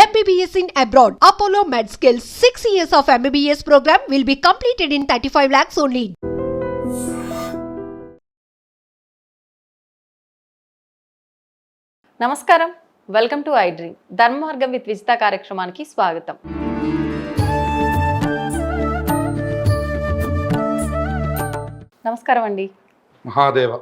MBBS in abroad. Apollo MedSkill 6 years of MBBS program will be completed in 35 lakhs only. నమస్కారం, welcome to I dream. ధర్మ మార్గం with Vijitha కార్యక్రమానికి స్వాగతం. నమస్కారం అండి. మహాదేవ.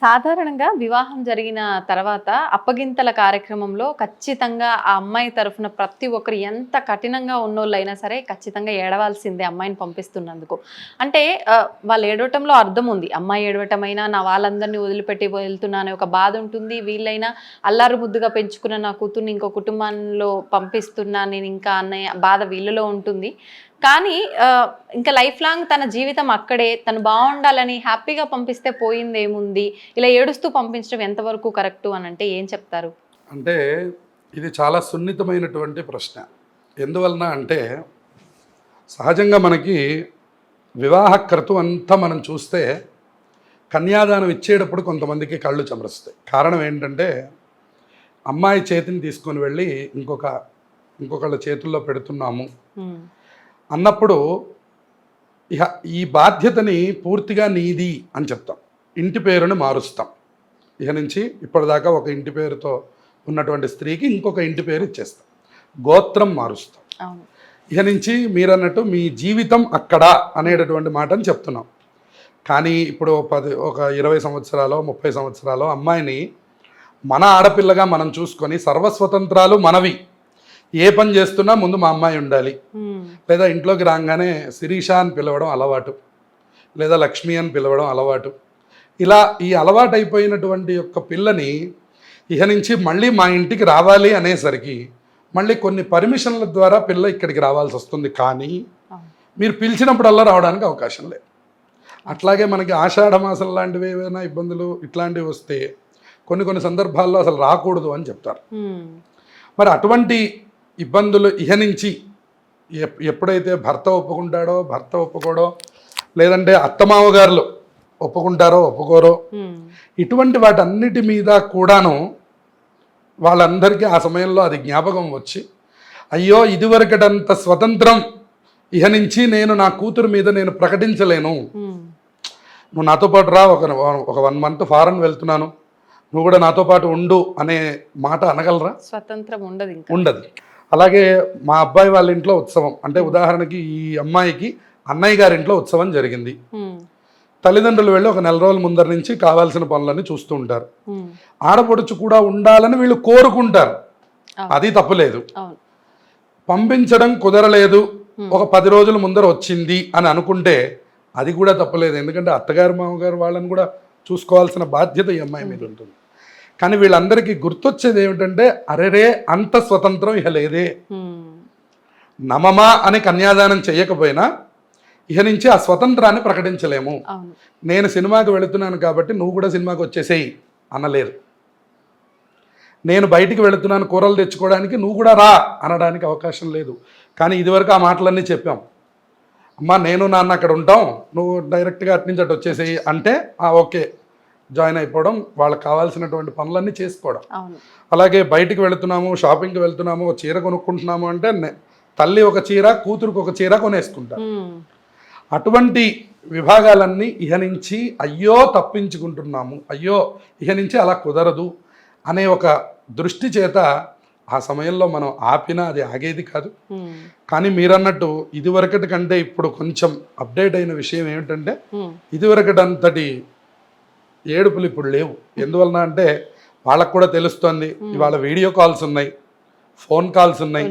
సాధారణంగా వివాహం జరిగిన తర్వాత అప్పగింతల కార్యక్రమంలో ఖచ్చితంగా ఆ అమ్మాయి తరఫున ప్రతి ఒక్కరు ఎంత కఠినంగా ఉన్నోళ్ళైనా సరే ఖచ్చితంగా ఏడవాల్సిందే అమ్మాయిని పంపిస్తున్నందుకు. అంటే వాళ్ళు ఏడవటంలో అర్థం ఉంది. అమ్మాయి ఏడవటమైనా నా వాళ్ళందరినీ వదిలిపెట్టి వెళ్తున్నా అనే ఒక బాధ ఉంటుంది. వీళ్ళైనా అల్లారు ముద్దుగా పెంచుకున్న నా కూతుర్ని ఇంకో కుటుంబంలో పంపిస్తున్నా నేను ఇంకా అనే బాధ వీళ్ళలో ఉంటుంది. కానీ ఇంకా లైఫ్ లాంగ్ తన జీవితం అక్కడే తను బాగుండాలని హ్యాపీగా పంపిస్తే పోయిందేముంది, ఇలా ఏడుస్తూ పంపించడం ఎంతవరకు కరెక్టు అని అంటే ఏం చెప్తారు? అంటే ఇది చాలా సున్నితమైనటువంటి ప్రశ్న. ఎందువలన అంటే సహజంగా మనకి వివాహ క్రతువు అంతా మనం చూస్తే కన్యాదానం ఇచ్చేటప్పుడు కొంతమందికి కళ్ళు చెమరుస్తాయి. కారణం ఏంటంటే అమ్మాయి చేతిని తీసుకొని వెళ్ళి ఇంకొకళ్ళ చేతుల్లో పెడుతున్నాము అన్నప్పుడు ఇక ఈ బాధ్యతని పూర్తిగా నీది అని చెప్తాం. ఇంటి పేరుని మారుస్తాం. ఇక నుంచి ఇప్పటిదాకా ఒక ఇంటి పేరుతో ఉన్నటువంటి స్త్రీకి ఇంకొక ఇంటి పేరు ఇచ్చేస్తాం. గోత్రం మారుస్తాం. ఇక నుంచి మీరన్నట్టు మీ జీవితం అక్కడ అనేటటువంటి మాటని చెప్తున్నాం. కానీ ఇప్పుడు ఒక 20 సంవత్సరాలు 30 సంవత్సరాలు అమ్మాయిని మన ఆడపిల్లగా మనం చూసుకొని సర్వస్వతంత్రాలు మనవి, ఏ పని చేస్తున్నా ముందు మా అమ్మాయి ఉండాలి, లేదా ఇంట్లోకి రాగానే శిరీష అని పిలవడం అలవాటు, లేదా లక్ష్మి అని పిలవడం అలవాటు. ఇలా ఈ అలవాటు అయిపోయినటువంటి యొక్క పిల్లని ఇక నుంచి మళ్ళీ మా ఇంటికి రావాలి అనేసరికి మళ్ళీ కొన్ని పర్మిషన్ల ద్వారా పిల్ల ఇక్కడికి రావాల్సి వస్తుంది. కానీ మీరు పిలిచినప్పుడల్లా రావడానికి అవకాశం లేదు. అట్లాగే మనకి ఆషాఢ మాసం లాంటివి ఏవైనా ఇబ్బందులు ఇట్లాంటివి వస్తే కొన్ని సందర్భాల్లో అసలు రాకూడదు అని చెప్తారు. మరి అటువంటి ఇబ్బందులు ఇహ నుంచి ఎప్పుడైతే భర్త ఒప్పుకోడో లేదంటే అత్తమావగారులు ఒప్పుకుంటారో ఒప్పుకోరో, ఇటువంటి వాటన్నిటి మీద కూడాను వాళ్ళందరికీ ఆ సమయంలో అది జ్ఞాపకం వచ్చి, అయ్యో ఇదివరకటంత స్వతంత్రం ఇహ నుంచి నేను నా కూతురు మీద నేను ప్రకటించలేను, నువ్వు నాతో పాటు రా, ఒక 1 month ఫారెన్ వెళ్తున్నాను, నువ్వు కూడా నాతో పాటు ఉండు అనే మాట అనగలరా? స్వతంత్రం ఉండదు. అలాగే మా అబ్బాయి వాళ్ళ ఇంట్లో ఉత్సవం అంటే ఉదాహరణకి ఈ అమ్మాయికి అన్నయ్య గారి ఇంట్లో ఉత్సవం జరిగింది. తల్లిదండ్రులు వెళ్ళి ఒక 4 రోజుల ముందర నుంచి కావాల్సిన పనులన్నీ చూస్తూ ఉంటారు. ఆడపడుచు కూడా ఉండాలని వీళ్ళు కోరుకుంటారు, అది తప్పులేదు. పంపించడం కుదరలేదు, ఒక 10 రోజుల ముందర వచ్చింది అని అనుకుంటే అది కూడా తప్పులేదు. ఎందుకంటే అత్తగారు మామగారు వాళ్ళని కూడా చూసుకోవాల్సిన బాధ్యత ఈ అమ్మాయి మీద ఉంటుంది. కానీ వీళ్ళందరికీ గుర్తొచ్చేది ఏమిటంటే, అరెరే అంత స్వతంత్రం ఇక లేదే, నమమా అని కన్యాదానం చేయకపోయినా ఇక నుంచి ఆ స్వతంత్రాన్ని ప్రకటించలేము. నేను సినిమాకి వెళుతున్నాను కాబట్టి నువ్వు కూడా సినిమాకి వచ్చేసేయి అనలేరు. నేను బయటికి వెళుతున్నాను కూరలు తెచ్చుకోవడానికి, నువ్వు కూడా రా అనడానికి అవకాశం లేదు. కానీ ఇదివరకు ఆ మాటలన్నీ చెప్పాం. అమ్మ నేను నాన్న అక్కడ ఉంటాం, నువ్వు డైరెక్ట్గా అటు నుంచి అటు వచ్చేసేయి అంటే ఓకే జాయిన్ అయిపోవడం, వాళ్ళకి కావాల్సినటువంటి పనులన్నీ చేసుకోవడం. అలాగే బయటికి వెళుతున్నాము, షాపింగ్కి వెళ్తున్నాము, చీర కొనుక్కుంటున్నాము అంటే తల్లి ఒక చీర, కూతురుకు ఒక చీర కొనేసుకుంటారు. అటువంటి విభాగాలన్నీ ఇహ నుంచి అయ్యో తప్పించుకుంటున్నాము, అయ్యో ఇహ నుంచి అలా కుదరదు అనే ఒక దృష్టి చేత ఆ సమయంలో మనం ఆపినా అది ఆగేది కాదు. కానీ మీరన్నట్టు ఇదివరకటి కంటే ఇప్పుడు కొంచెం అప్డేట్ అయిన విషయం ఏమిటంటే, ఇదివరకటంతటి ఏడుపులు ఇప్పుడు లేవు. ఎందువలన అంటే వాళ్ళకు కూడా తెలుస్తుంది, ఇవాళ వీడియో కాల్స్ ఉన్నాయి, ఫోన్ కాల్స్ ఉన్నాయి,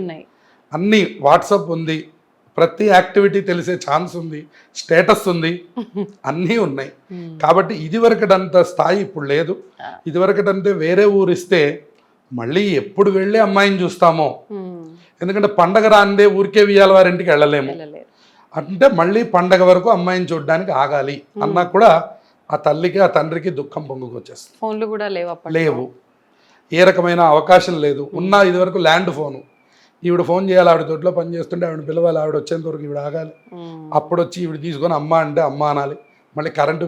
అన్నీ వాట్సాప్ ఉంది, ప్రతి యాక్టివిటీ తెలిసే ఛాన్స్ ఉంది, స్టేటస్ ఉంది, అన్నీ ఉన్నాయి. కాబట్టి ఇదివరకటంత స్థాయి ఇప్పుడు లేదు. ఇదివరకటంతే వేరే ఊరిస్తే మళ్ళీ ఎప్పుడు వెళ్ళి అమ్మాయిని చూస్తామో, ఎందుకంటే పండగ రాందే ఊరికే వియ్యాల వారింటికి వెళ్ళలేము. అంటే మళ్ళీ పండగ వరకు అమ్మాయిని చూడడానికి ఆగాలి అన్నా కూడా ఆ తల్లికి ఆ తండ్రికి దుఃఖం పొంగుకొచ్చేస్తుంది. ఫోన్లు కూడా లేవు, ఏ రకమైన అవకాశం లేదు. ఉన్న ఇదివరకు ల్యాండ్ ఫోను, ఈవిడ ఫోన్ చేయాలి, ఆవిడ తోటలో పని చేస్తుంటే ఆవిడ పిలవాలి, ఆవిడ వచ్చేంత వరకు ఈవిడ ఆగాలి, అప్పుడు వచ్చి ఈవిడ తీసుకొని అమ్మ అంటే అమ్మ అనాలి, మళ్ళీ కరెంటు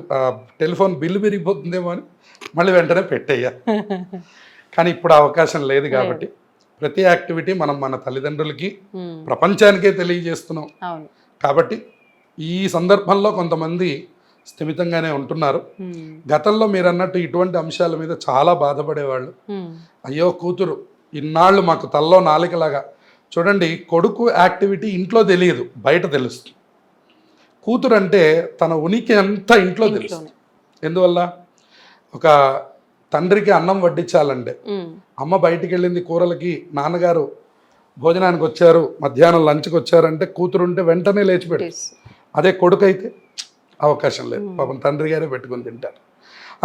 టెలిఫోన్ బిల్లు పెరిగిపోతుందేమో అని మళ్ళీ వెంటనే పెట్టేయ్యా. కానీ ఇప్పుడు అవకాశం లేదు కాబట్టి ప్రతి యాక్టివిటీ మనం మన తల్లిదండ్రులకి ప్రపంచానికే తెలియజేస్తున్నాం. అవును. కాబట్టి ఈ సందర్భంలో కొంతమంది స్థిమితంగానే ఉంటున్నారు. గతంలో మీరు అన్నట్టు ఇటువంటి అంశాల మీద చాలా బాధపడేవాళ్ళు. అయ్యో కూతురు ఇన్నాళ్ళు మాకు తల్లో నాలికలాగా. చూడండి, కొడుకు యాక్టివిటీ ఇంట్లో తెలియదు, బయట తెలుస్తుంది. కూతురు అంటే తన ఉనికి అంతా ఇంట్లో తెలుస్తుంది. ఎందువల్ల? ఒక తండ్రికి అన్నం వడ్డించాలంటే అమ్మ బయటికి వెళ్ళింది కూరలకి, నాన్నగారు భోజనానికి వచ్చారు, మధ్యాహ్నం లంచ్కి వచ్చారంటే కూతురు ఉంటే వెంటనే లేచిపెట్టు. అదే కొడుకు అయితే అవకాశం లేదు, పాపం తండ్రి గారే పెట్టుకుని తింటారు.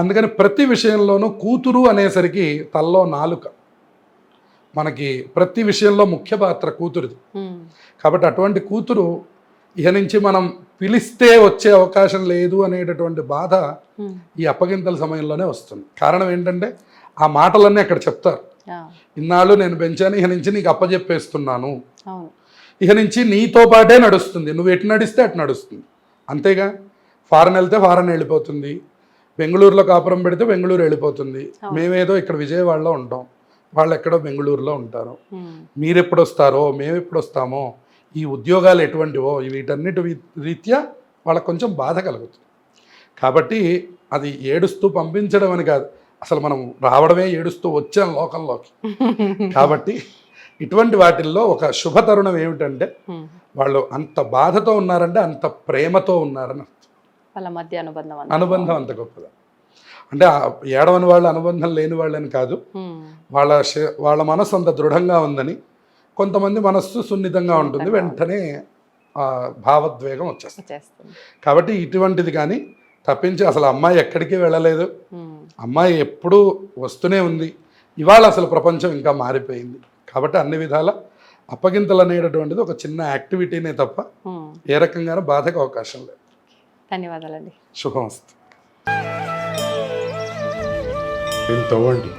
అందుకని ప్రతి విషయంలోనూ కూతురు అనేసరికి తల్లో నాలుక, మనకి ప్రతి విషయంలో ముఖ్య పాత్ర కూతురుది. కాబట్టి అటువంటి కూతురు ఇక నుంచి మనం పిలిస్తే వచ్చే అవకాశం లేదు అనేటటువంటి బాధ ఈ అప్పగింతల సమయంలోనే వస్తుంది. కారణం ఏంటంటే ఆ మాటలన్నీ అక్కడ చెప్తారు. ఇన్నాళ్ళు నేను పెంచాను, ఇక నుంచి నీకు అప్పచెప్పేస్తున్నాను, ఇక నుంచి నీతో పాటే నడుస్తుంది, నువ్వు ఎటు నడిస్తే అటు నడుస్తుంది. అంతేగా, ఫారెన్ వెళ్తే ఫారెన్ వెళ్ళిపోతుంది, బెంగళూరులో కాపురం పెడితే బెంగళూరు వెళ్ళిపోతుంది. మేమేదో ఇక్కడ విజయవాడలో ఉంటాం, వాళ్ళు ఎక్కడో బెంగళూరులో ఉంటారు. మీరు ఎప్పుడు వస్తారో మేము ఎప్పుడు వస్తామో, ఈ ఉద్యోగాలు ఎటువంటివో, వీటన్నిటి రీత్యా వాళ్ళకు కొంచెం బాధ కలుగుతుంది. కాబట్టి అది ఏడుస్తూ పంపించడం అని కాదు, అసలు మనం రావడమే ఏడుస్తూ వచ్చాం లోకంలోకి. కాబట్టి ఇటువంటి వాటిల్లో ఒక శుభతరుణం ఏమిటంటే వాళ్ళు అంత బాధతో ఉన్నారంటే అంత ప్రేమతో ఉన్నారని వాళ్ళ మధ్య అనుబంధం అంత గొప్పదా. అంటే ఏడవని వాళ్ళ అనుబంధం లేని వాళ్ళని కాదు, వాళ్ళ మనసు అంత దృఢంగా ఉందని. కొంతమంది మనస్సు సున్నితంగా ఉంటుంది, వెంటనే భావోద్వేగం వచ్చేస్తుంది. కాబట్టి ఇటువంటిది కానీ తప్పించి అసలు అమ్మాయి ఎక్కడికి వెళ్ళలేదు, అమ్మాయి ఎప్పుడూ వస్తూనే ఉంది. ఇవాళ అసలు ప్రపంచం ఇంకా మారిపోయింది. కాబట్టి అన్ని విధాల అప్పగింతలు అనేటటువంటిది ఒక చిన్న యాక్టివిటీనే తప్ప ఏ రకంగానూ బాధకు అవకాశం లేదు. ధన్యవాదాలండి. శుభమస్తు. తవ్వండి,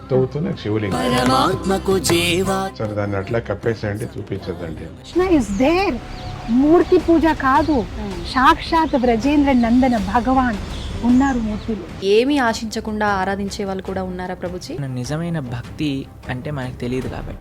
తవ్వుతూనే శివలింగం సరే దాన్ని అట్లా కప్పేసేయండి, చూపించదండి. Krishna is there. మూర్తి పూజ కాదు, సాక్షాత్ బ్రజేంద్ర నందన భగవాన్ ఉన్నారు మూర్తిలో. ఏమీ ఆశించకుండా ఆరాధించే వాళ్ళు కూడా ఉన్నారా ప్రభుజీ? నిజమైన భక్తి అంటే మనకు తెలియదు కాబట్టి